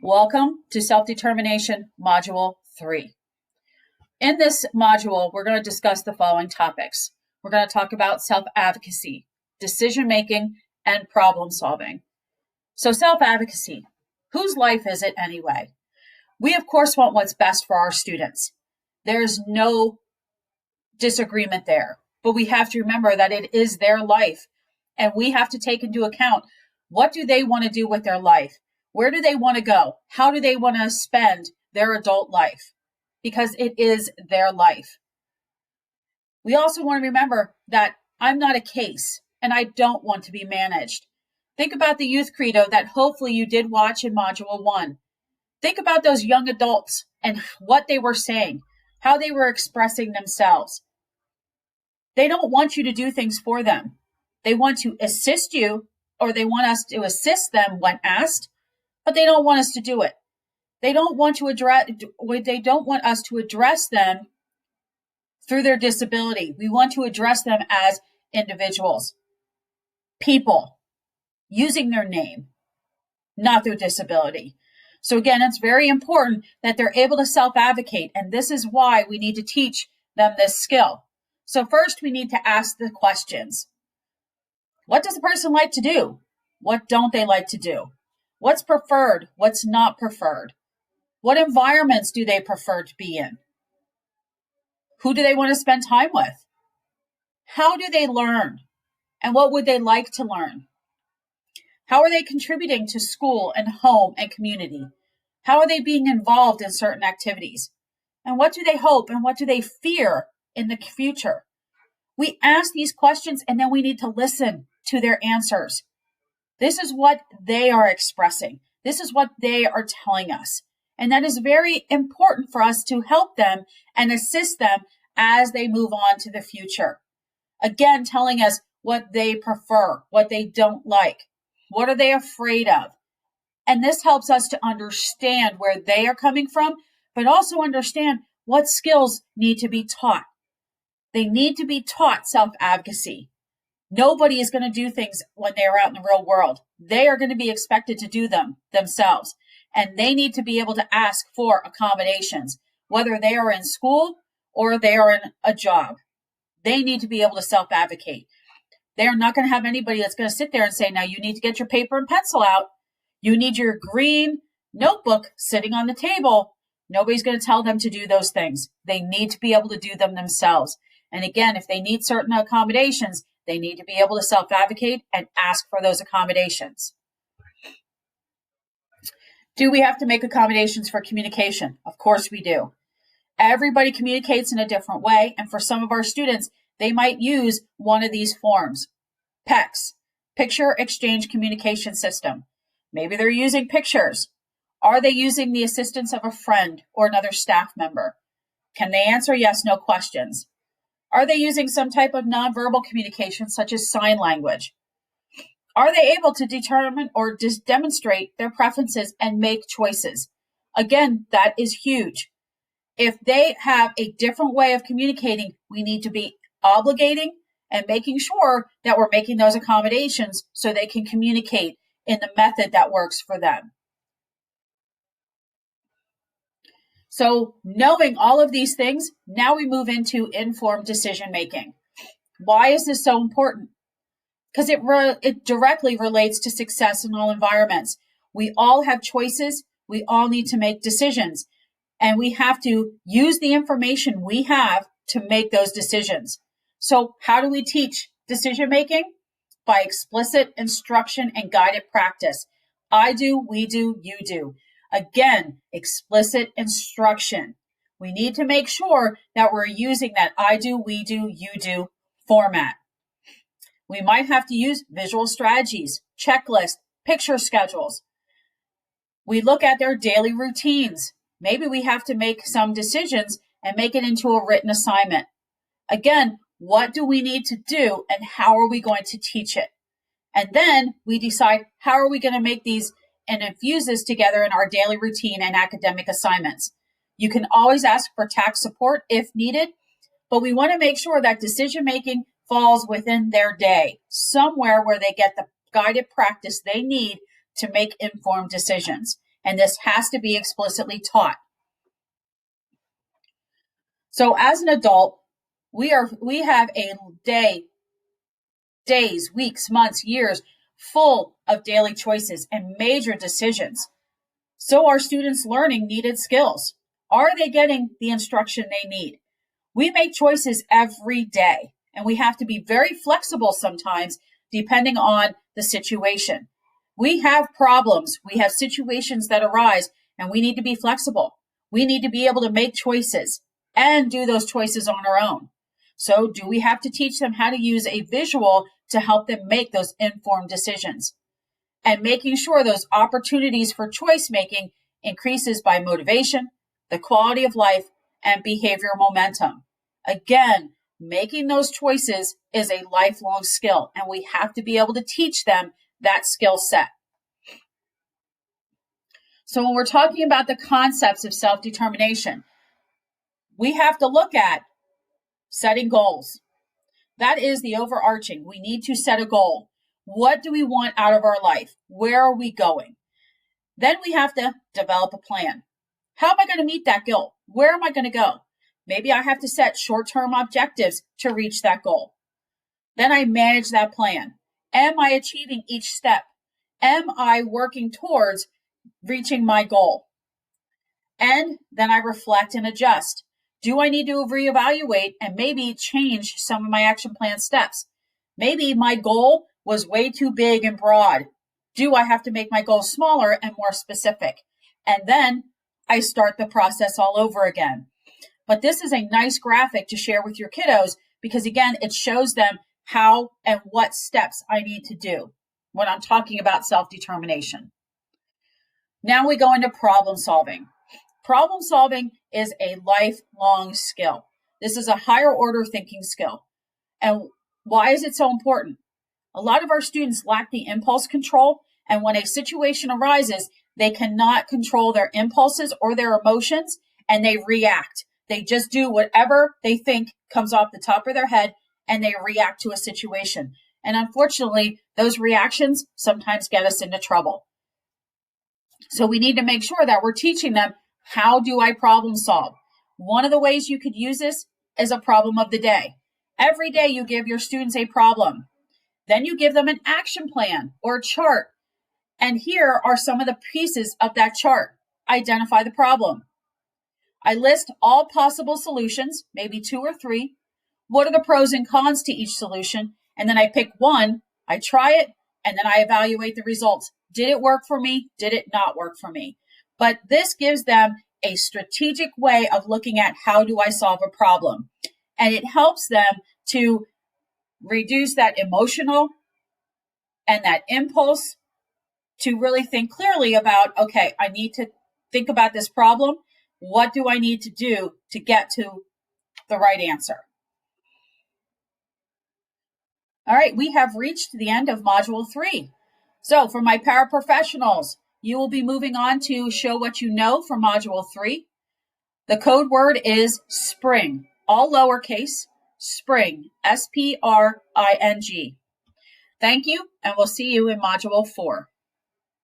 Welcome to Self-Determination Module 3. In this module, we're going to discuss the following topics. We're going to talk about self-advocacy, decision-making, and problem-solving. So self-advocacy, whose life is it anyway? We, of course, want what's best for our students. There's no disagreement there, but we have to remember that it is their life, and we have to take into account what do they want to do with their life? Where do they want to go? How do they want to spend their adult life? Because it is their life. We also want to remember that I'm not a case and I don't want to be managed. Think about the youth credo that hopefully you did watch in Module 1. Think about those young adults and what they were saying, how they were expressing themselves. They don't want you to do things for them. They want to assist you, or they want us to assist them when asked, but they don't want us to do it. They don't want us to address them through their disability. We want to address them as individuals, people, using their name, not their disability. So again, it's very important that they're able to self-advocate, and this is why we need to teach them this skill. So first, we need to ask the questions. What does a person like to do? What don't they like to do? What's preferred? What's not preferred? What environments do they prefer to be in? Who do they want to spend time with? How do they learn? And what would they like to learn? How are they contributing to school and home and community? How are they being involved in certain activities? And what do they hope and what do they fear in the future? We ask these questions and then we need to listen to their answers. This is what they are expressing. This is what they are telling us. And that is very important for us to help them and assist them as they move on to the future. Again, telling us what they prefer, what they don't like, what are they afraid of. And this helps us to understand where they are coming from, but also understand what skills need to be taught. They need to be taught self-advocacy. Nobody is going to do things when they are out in the real world. They are going to be expected to do them themselves. And they need to be able to ask for accommodations, whether they are in school or they are in a job. They need to be able to self-advocate. They are not going to have anybody that's going to sit there and say, now you need to get your paper and pencil out. You need your green notebook sitting on the table. Nobody's going to tell them to do those things. They need to be able to do them themselves. And again, if they need certain accommodations, they need to be able to self-advocate and ask for those accommodations. Do we have to make accommodations for communication? Of course we do. Everybody communicates in a different way, and for some of our students, they might use one of these forms. PECS, Picture Exchange Communication System. Maybe they're using pictures. Are they using the assistance of a friend or another staff member? Can they answer yes, no questions? Are they using some type of nonverbal communication, such as sign language? Are they able to determine or demonstrate their preferences and make choices? Again, that is huge. If they have a different way of communicating, we need to be obligating and making sure that we're making those accommodations so they can communicate in the method that works for them. So knowing all of these things, now we move into informed decision making. Why is this so important? Because it directly relates to success in all environments. We all have choices. We all need to make decisions. And we have to use the information we have to make those decisions. So how do we teach decision making? By explicit instruction and guided practice. I do, we do, you do. Again, explicit instruction. We need to make sure that we're using that I do, we do, you do format. We might have to use visual strategies, checklists, picture schedules. We look at their daily routines. Maybe we have to make some decisions and make it into a written assignment. Again, what do we need to do and how are we going to teach it? And then we decide how are we going to make these and infuse this together in our daily routine and academic assignments. You can always ask for tax support if needed, but we want to make sure that decision-making falls within their day, somewhere where they get the guided practice they need to make informed decisions. and this has to be explicitly taught. So as an adult, we have a days, weeks, months, years full of daily choices and major decisions. So are students learning needed skills? Are they getting the instruction they need? We make choices every day, and we have to be very flexible sometimes depending on the situation. We have problems, we have situations that arise, and we need to be flexible. We need to be able to make choices and do those choices on our own. So, do we have to teach them how to use a visual to help them make those informed decisions? And making sure those opportunities for choice making increases by motivation, the quality of life, and behavioral momentum. Again, making those choices is a lifelong skill, and we have to be able to teach them that skill set. So when we're talking about the concepts of self-determination, we have to look at setting goals. That is the overarching. We need to set a goal. What do we want out of our life? Where are we going? Then we have to develop a plan. How am I going to meet that goal? Where am I going to go? Maybe I have to set short-term objectives to reach that goal. Then I manage that plan. Am I achieving each step? Am I working towards reaching my goal? And then I reflect and adjust. Do I need to reevaluate and maybe change some of my action plan steps? Maybe my goal was way too big and broad. Do I have to make my goal smaller and more specific? And then I start the process all over again. But this is a nice graphic to share with your kiddos because, again, it shows them how and what steps I need to do when I'm talking about self-determination. Now we go into problem solving. Problem solving is a lifelong skill. This is a higher order thinking skill. And why is it so important? A lot of our students lack the impulse control, and when a situation arises, they cannot control their impulses or their emotions, and they react. They just do whatever they think comes off the top of their head, and they react to a situation. And unfortunately, those reactions sometimes get us into trouble. So we need to make sure that we're teaching them, how do I problem solve? One of the ways you could use this is a problem of the day. Every day you give your students a problem. Then you give them an action plan or a chart. And here are some of the pieces of that chart. Identify the problem. I list all possible solutions, maybe 2 or 3. What are the pros and cons to each solution? And then I pick one, I try it, and then I evaluate the results. Did it work for me? Did it not work for me? But this gives them a strategic way of looking at how do I solve a problem. And it helps them to reduce that emotional and that impulse to really think clearly about, okay, I need to think about this problem. What do I need to do to get to the right answer? All right, we have reached the end of Module 3. So for my paraprofessionals, you will be moving on to show what you know for Module 3. The code word is spring, all lowercase, spring, S-P-R-I-N-G. Thank you, and we'll see you in Module 4.